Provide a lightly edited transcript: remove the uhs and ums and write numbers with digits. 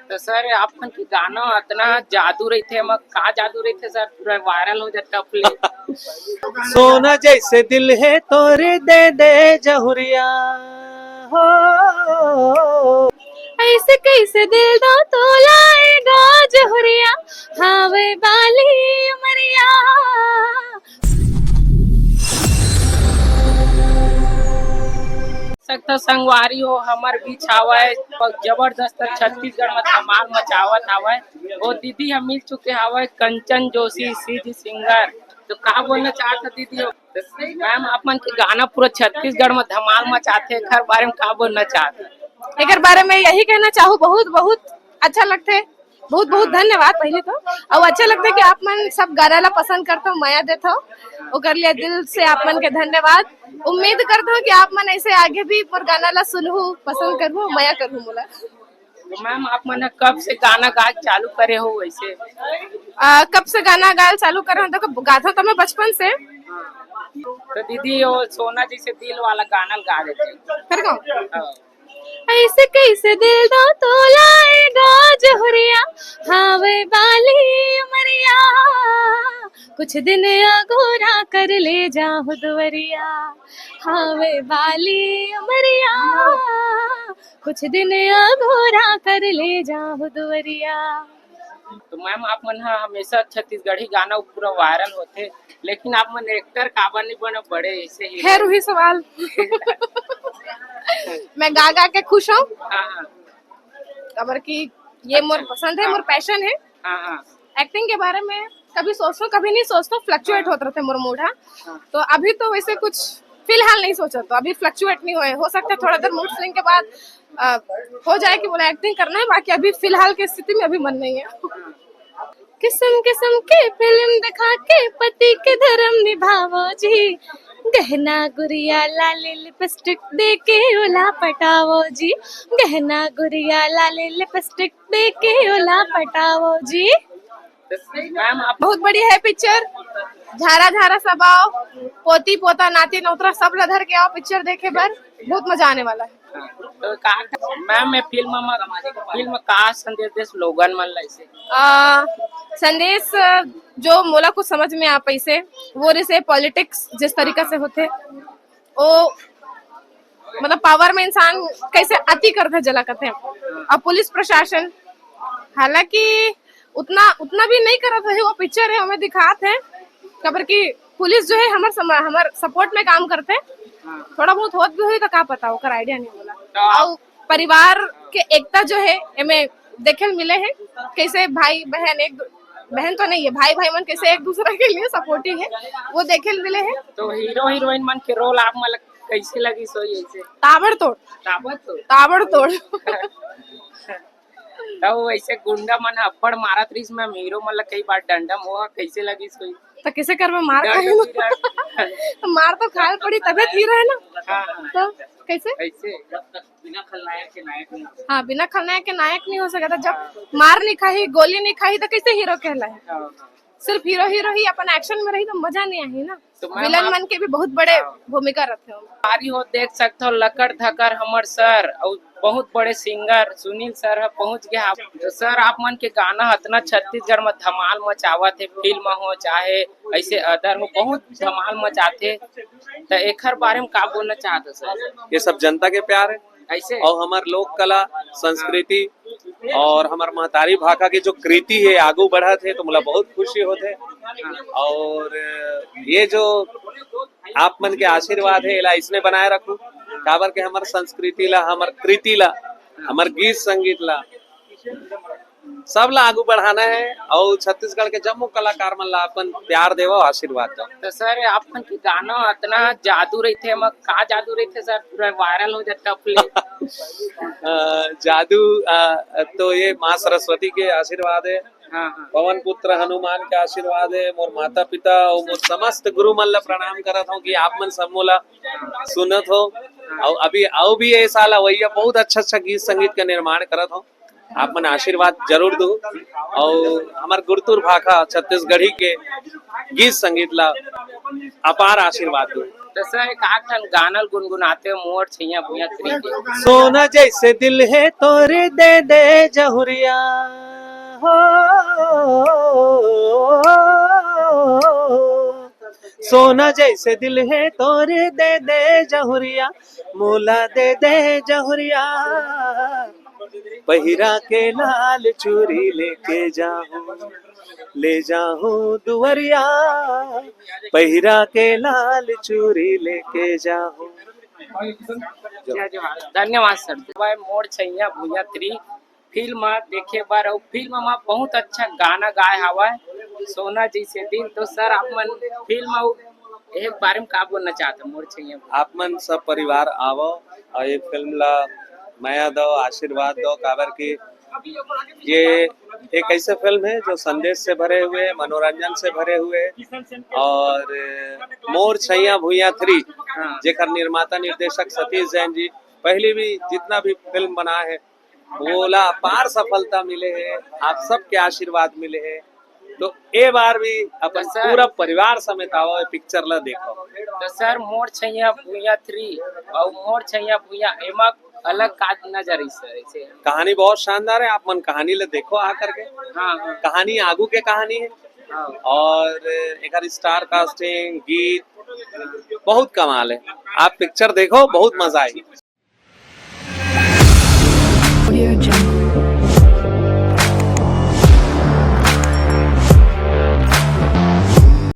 तो सर आप मन के गाना इतना जादू रही थे, मग का जादू रही थे सर, पूरा वायरल हो जाता प्ले। सोना जैसे दिल है तोरे दे दे जहुरिया हो। ऐसे कैसे दिल दो तो लाएगा जहुरिया, हाँ वे बाली उमरिया। सकता संगवारी हो हमर बीच आवे जबरदस्त छत्तीसगढ़ में धमाल मचावत आवे। वो दीदी हम मिल चुके हवे कंचन जोशी सीधी सिंगर। तो का बोलना चाहता दीदी हो? मैम आप मन के गाना पूरा छत्तीसगढ़ में धमाल मचाते, हर बारे में का बोलना चाहते? एक बारे में यही कहना चाहूँ, बहुत बहुत अच्छा लगते, बहुत बहुत धन्यवाद पहले तो। और अच्छा लगता है कि आप मन सब गाना ला पसंद करते हो, माया देते हो, ओकर लिए दिल से आप मन के धन्यवाद। उम्मीद करते हो कि आप मन ऐसे आगे भी पर गाना ला सुनहु, पसंद करहु, माया करहु मोला। तो मैम आप मन कब से गाना गा चालू करे हो वैसे? कब से गाना गायल चालू करे हो? तो गाता तो मैं बचपन से। तो दीदी वो सोना जी से दिल वाला गाना गा देते। फिर कौन ऐसे कैसे दिल दो तो लाएगा जहुरिया, हाँ वे बाली उमरिया। कुछ दिन अगोरा कर ले जाहु दुवरिया, हाँ वे बाली उमरिया। कुछ दिन अगोरा कर ले जाहु दुवरिया। तो मैम आप मन हमेशा छत्तीसगढ़ी गाना पूरा वायरल होते, लेकिन आप मन एक्टर काबर नहीं बने बड़े ऐसे ही? खैर वही सवाल। मैं गा गा के खुश हूँ, हाँ खबर की ये मोर पसंद है, मोर पैशन है। हाँ। एक्टिंग के बारे में कभी सोचता हूँ, कभी नहीं सोचता, फ्लक्चुएट होते रहते मोर मूड। तो अभी तो वैसे कुछ फिलहाल नहीं सोचा, तो अभी फ्लक्चुएट नहीं हुए। हो सकता है थोड़ा देर मूड स्विंग के बाद हो जाए कि बोला एक्टिंग करना है, बाकी अभी फिलहाल की स्थिति में अभी मन नहीं है। किस्म किस्म के फिल्म दिखा के पति के धर्म निभावो जी, गहना गुड़िया लाले लिपस्टिक दे के ओला पटावो जी, गहना गुड़िया लाले लिपस्टिक दे के ओला पटावो जी। मैम आप बहुत बढ़िया है पिक्चर, झारा झारा सबाओ, पोती पोता नाती नौतरा सब लधर के आओ पिक्चर देखे बर, बहुत मजा आने वाला है। तो का मैम मैं फिल्म का संदेश दे लोगन मन ला ऐसे? संदेश जो मोला कुछ समझ में आ पैसे वो जैसे पॉलिटिक्स जिस तरीका से होते वो मतलब पावर में इंसान कैसे अति करते जला करते हैं। और पुलिस प्रशासन हालांकि उतना भी नहीं करत है, वो पिक्चर है हमें दिखाते हैं खबर की पुलिस जो है हमार सपोर्ट में काम करते हैं। थोड़ा बहुत होत भी हुई तो का पता, ओकर आइडिया नहीं बोला। और परिवार के एकता जो है हमें देखे मिले हैं, कैसे भाई बहन तो नहीं है, भाई भाई मन कैसे एक दूसरे के लिए सपोर्टिव है, वो देखे मिले हैं। तो हीरो हीरोइन मन के रोल आप मन कैसे लगी सोई ऐसे? ताबड़तोड़। तो वैसे गुंडा मन अब्बड़ मारत रहीस, मैं हीरो मन ला कई बार डंडम हुआ, कैसे लगी सोई? तो कैसे कर में मार खाए ना? तो मार तो खाए पड़ी तबियत हीरो है ना। तो कैसे बिना खलनायक के नायक नहीं? हाँ, बिना खलनायक के नायक नहीं हो सकता। जब मार नहीं खाई, गोली नहीं खाई तो कैसे हीरो कहलाए? सिर्फ हीरो ही अपन एक्शन में रही तो मजा नहीं आई ना। तो विलन मन के भी बहुत बड़े भूमिका रखते हो। सारी हो देख सकते हो लकड़ धकर हमर सर और बहुत बड़े सिंगर सुनील सर पहुंच गया। तो सर आप मन के गाना इतना छत्तीसगढ़ में धमाल मचावत है, फिल्म हो चाहे ऐसे अदर हो, बहुत धमाल मचाते। तो एक बारे में का बोलना चाहते सर? ये सब जनता के प्यार है ऐसे और हमार लोक कला संस्कृति और हमार महतारी भाषा की जो कृति है आगू बढ़त है, तो मुला बहुत खुशी होते। और ये जो आप मन के आशीर्वाद है इला इसने बनाए रखू, काबर के हमार संस्कृति ला, हमार कृति ला, हमार गीत संगीत ला सब ला आगू बढ़ाना है और छत्तीसगढ़ के जम्मू कलाकार मन ला अपन प्यार देवो, आशीर्वाद दो। तो सर आप मन के गाना इतना जादू रही थे, मग का जादू रही थे सर, पूरा वायरल हो जाता प्ले? जादू तो ये माँ सरस्वती के आशीर्वाद है, हाँ। पवन पुत्र हनुमान के आशीर्वाद है, मोर माता पिता और मोर समस्त गुरु मन ला प्रणाम करत हूँ कि आप मन सब मोला सुनत हो। और अभी भी ये साल वही बहुत अच्छा गीत संगीत का निर्माण करत हो, आप मन आशीर्वाद जरूर दो। और हमार गुरतुर भाषा छत्तीसगढ़ी के गीत संगीत ला अपार आशीर्वाद दो। तो सर एक आठ ठन गाना गुनगुनाते हो मोर छैया भुइया थ्री के। सोना जैसे दिल है तोरे दे दे जहुरिया हो, सोना जैसे दिल है तोरे दे दे जहुरिया, मोला दे दे जहुरिया, पहिरा के लाल चूड़ी लेके जाऊं, ले जाऊं दुवरिया, पहिरा के लाल चूड़ी लेके जाऊं। धन्यवाद सर। भाई मोर छैया भुइया थ्री फिल्म देखे बार और फिल्म में बहुत अच्छा गाना गाए हवा सोना जैसे दिल। तो सर आप मन फिल्म एक बारे में का बोलना चाहते मोर छैया भुइया? आप मन सब परिवार आवो और ये फिल्म ला माया दो, आशीर्वाद दो, काबर की ये एक ऐसे फिल्म है जो संदेश से भरे हुए, मनोरंजन से भरे हुए, और मोर छैया भुइया थ्री जेकर निर्माता निर्देशक सतीश जैन जी पहले भी जितना भी फिल्म बना है बोला अपार सफलता मिले है, आप सबके आशीर्वाद मिले है। तो ए बार भी अपन पूरा परिवार समेत आओ पिक्चर ला देखो। तो सर मोर छैया भुइया थ्री और मोर छैया भुइया एमा अलग का नजर है सर ऐसे? कहानी बहुत शानदार है, आप मन कहानी ले देखो आकर के। हाँ कहानी आगू के कहानी है, हाँ। और एक स्टार कास्टिंग, गीत बहुत कमाल है। आप पिक्चर देखो, बहुत मजा आएगी। Audio Jungle.